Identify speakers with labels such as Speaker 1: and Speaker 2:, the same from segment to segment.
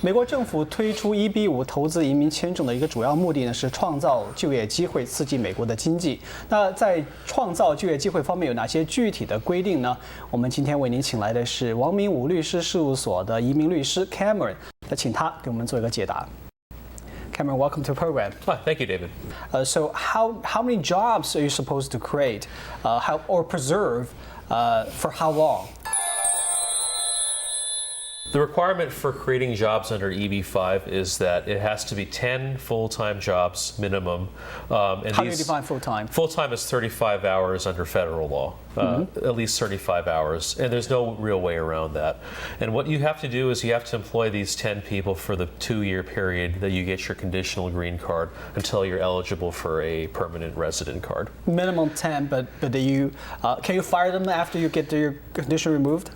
Speaker 1: 美国政府推出EB-5投资移民签证的一个主要目的呢，是创造就业机会，刺激美国的经济。那在创造就业机会方面有哪些具体的规定呢？我们今天为您请来的是王明武律师事务所的移民律师 Cameron， 那请他给我们做一个解答。Cameron, welcome to the program.
Speaker 2: Hi, thank you, David.
Speaker 1: So how many jobs are you supposed to create or preserve for how long?
Speaker 2: The requirement for creating jobs under EB-5 is that it has to be 10 full-time jobs minimum.
Speaker 1: And how do you define full-time?
Speaker 2: Full-time is 35 hours under federal law, at least 35 hours, and there's no real way around that. And what you have to do is you have to employ these 10 people for the 2-year period that you get your conditional green card until you're eligible for a permanent resident card.
Speaker 1: Minimum 10, but can you fire them after you get your condition removed?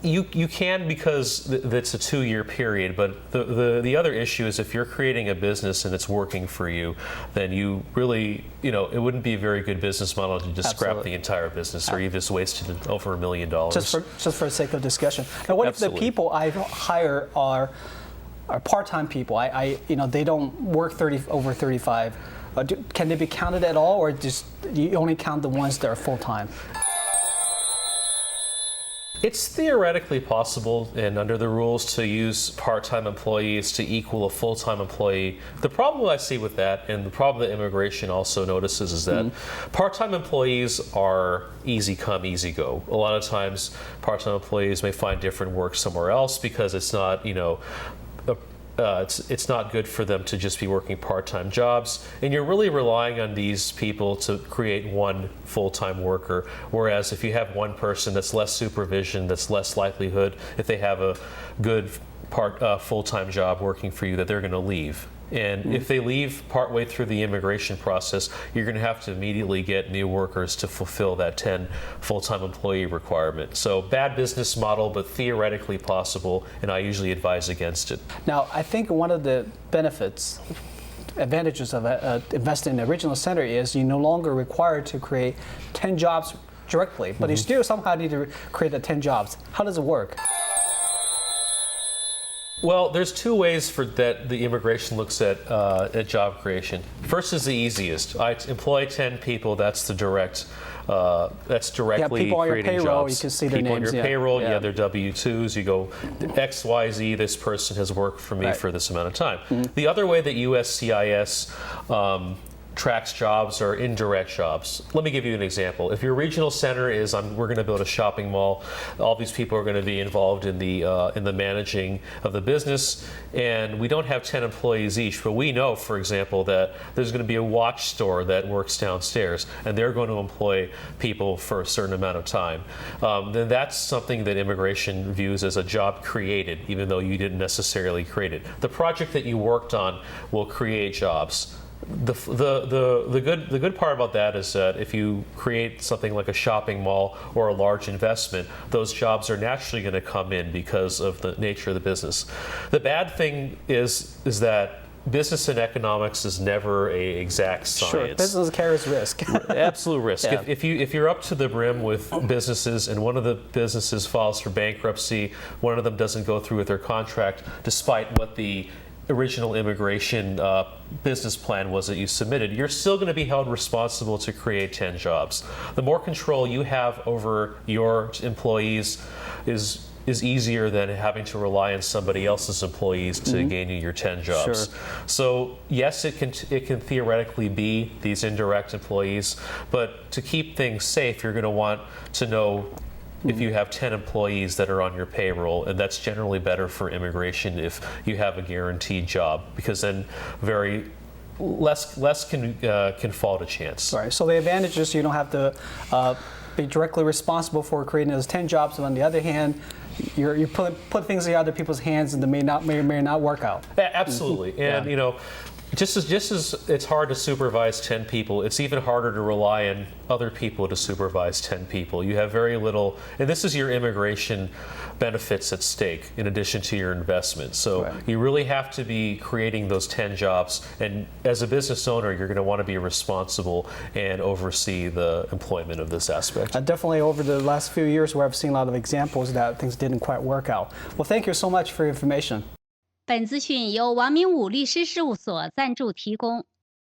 Speaker 2: You can because it's a 2-year period, but the other issue is if you're creating a business and it's working for you, then you really, it wouldn't be a very good business model to just scrap the entire business, or you just wasted over $1 million.
Speaker 1: Just for the sake of discussion. Now, what if the people I hire are part-time people? They don't work over 35. Can they be counted at all, or just you only count the ones that are full-time?
Speaker 2: It's theoretically possible, and under the rules, to use part-time employees to equal a full-time employee. The problem I see with that, and the problem that immigration also notices, is that part-time employees are easy come, easy go. A lot of times, part-time employees may find different work somewhere else because it's not, it's not good for them to just be working part-time jobs, and you're really relying on these people to create one full-time worker, whereas if you have one person, that's less supervision, that's less likelihood, if they have a good full-time job working for you, that they're going to leave. And if they leave partway through the immigration process, you're going to have to immediately get new workers to fulfill that 10 full-time employee requirement. So bad business model, but theoretically possible, and I usually advise against it.
Speaker 1: Now, I think one of the advantages of investing in the original center is you're no longer required to create 10 jobs directly, but you still somehow need to create the 10 jobs. How does it work?
Speaker 2: Well, there's 2 ways that the immigration looks at job creation. First is the easiest. I employ 10 people. That's the direct. That's directly
Speaker 1: people on your
Speaker 2: creating
Speaker 1: payroll,
Speaker 2: jobs.
Speaker 1: You can see their
Speaker 2: people
Speaker 1: names.
Speaker 2: On your payroll, you have their W-2s. You go X, Y, Z. This person has worked for me for this amount of time. The other way that USCIS tracks jobs are indirect jobs. Let me give you an example. If your regional center is, we're going to build a shopping mall, all these people are going to be involved in the managing of the business, and we don't have 10 employees each, but we know, for example, that there's going to be a watch store that works downstairs, and they're going to employ people for a certain amount of time. Then that's something that immigration views as a job created, even though you didn't necessarily create it. The project that you worked on will create jobs. The good part about that is that if you create something like a shopping mall or a large investment, those jobs are naturally going to come in because of the nature of the business. The bad thing is that business and economics is never an exact science.
Speaker 1: Sure, business carries risk.
Speaker 2: Absolute risk. Yeah. If you're up to the brim with businesses and one of the businesses files for bankruptcy, one of them doesn't go through with their contract, despite what the original immigration business plan was that you submitted, you're still going to be held responsible to create 10 jobs. The more control you have over your employees is easier than having to rely on somebody else's employees to gain you your 10 jobs.
Speaker 1: Sure.
Speaker 2: So yes, it can theoretically be these indirect employees, but to keep things safe, you're going to want to know if you have 10 employees that are on your payroll, and that's generally better for immigration if you have a guaranteed job, because then less can fall to chance.
Speaker 1: Right. So the advantage is you don't have to be directly responsible for creating those 10 jobs, and on the other hand, you put things in other people's hands, and they may or may not work out.
Speaker 2: Absolutely, and Just as it's hard to supervise 10 people, it's even harder to rely on other people to supervise 10 people. You have very little, and this is your immigration benefits at stake in addition to your investment. So you really have to be creating those 10 jobs. And as a business owner, you're going to want to be responsible and oversee the employment of this aspect.
Speaker 1: Definitely over the last few years where I've seen a lot of examples that things didn't quite work out. Well, thank you so much for your information.
Speaker 3: 本资讯由王明武律师事务所赞助提供。